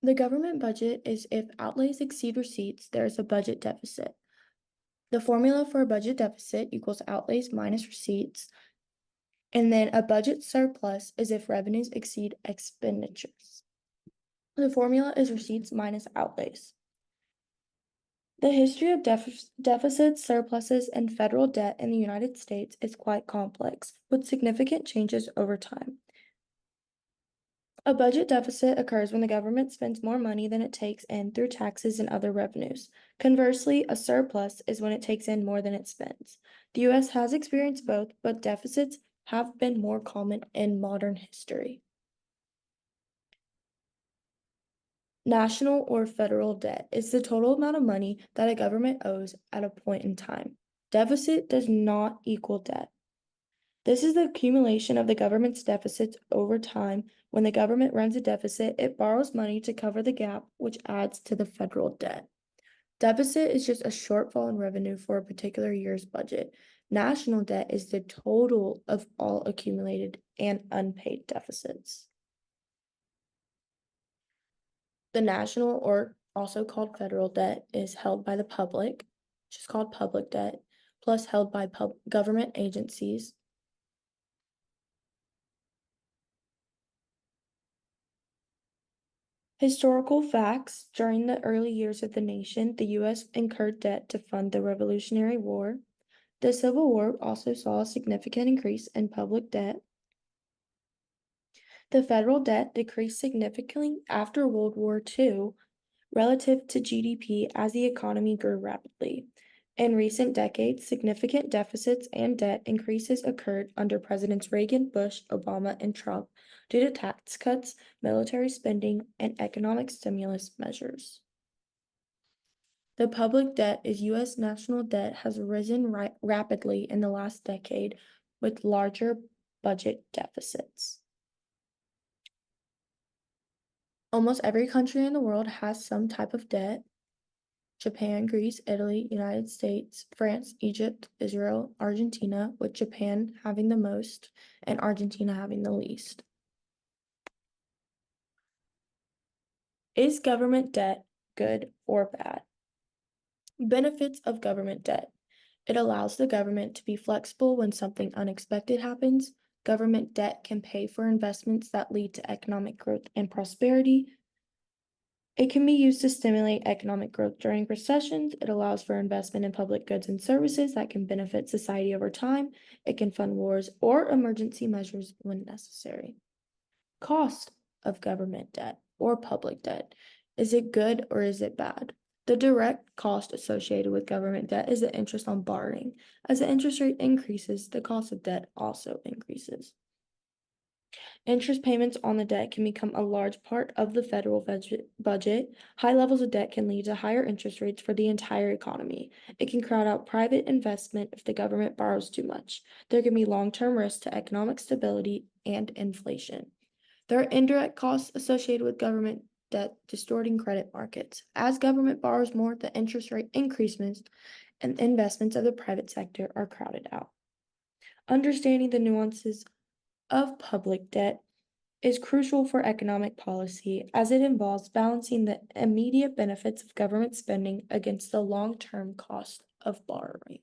The government budget is if outlays exceed receipts, there is a budget deficit. The formula for a budget deficit equals outlays minus receipts. And then a budget surplus is if revenues exceed expenditures. The formula is receipts minus outlays. The history of deficits, surpluses, and federal debt in the United States is quite complex, with significant changes over time. A budget deficit occurs when the government spends more money than it takes in through taxes and other revenues. Conversely, a surplus is when it takes in more than it spends. The U.S. has experienced both, but deficits have been more common in modern history. National or federal debt is the total amount of money that a government owes at a point in time. Deficit does not equal debt. This is the accumulation of the government's deficits over time. When the government runs a deficit, it borrows money to cover the gap, which adds to the federal debt. Deficit is just a shortfall in revenue for a particular year's budget. National debt is the total of all accumulated and unpaid deficits. The national, or also called federal debt, is held by the public, which is called public debt, plus held by government agencies. Historical facts: during the early years of the nation, the U.S. incurred debt to fund the Revolutionary War. The Civil War also saw a significant increase in public debt. The federal debt decreased significantly after World War II relative to GDP as the economy grew rapidly. In recent decades, significant deficits and debt increases occurred under Presidents Reagan, Bush, Obama, and Trump due to tax cuts, military spending, and economic stimulus measures. The public debt is U.S. national debt has risen rapidly in the last decade with larger budget deficits. Almost every country in the world has some type of debt. Japan, Greece, Italy, United States, France, Egypt, Israel, Argentina, with Japan having the most and Argentina having the least. Is government debt good or bad? Benefits of government debt. It allows the government to be flexible when something unexpected happens. Government debt can pay for investments that lead to economic growth and prosperity. It can be used to stimulate economic growth during recessions. It allows for investment in public goods and services that can benefit society over time. It can fund wars or emergency measures when necessary. Cost of government debt or public debt. Is it good or is it bad? The direct cost associated with government debt is the interest on borrowing. As the interest rate increases, the cost of debt also increases. Interest payments on the debt can become a large part of the federal budget. High levels of debt can lead to higher interest rates for the entire economy. It can crowd out private investment if the government borrows too much. There can be long-term risks to economic stability and inflation. There are indirect costs associated with government debt distorting credit markets. As government borrows more, the interest rate increases and investments of the private sector are crowded out. Understanding the nuances of public debt is crucial for economic policy as it involves balancing the immediate benefits of government spending against the long-term cost of borrowing.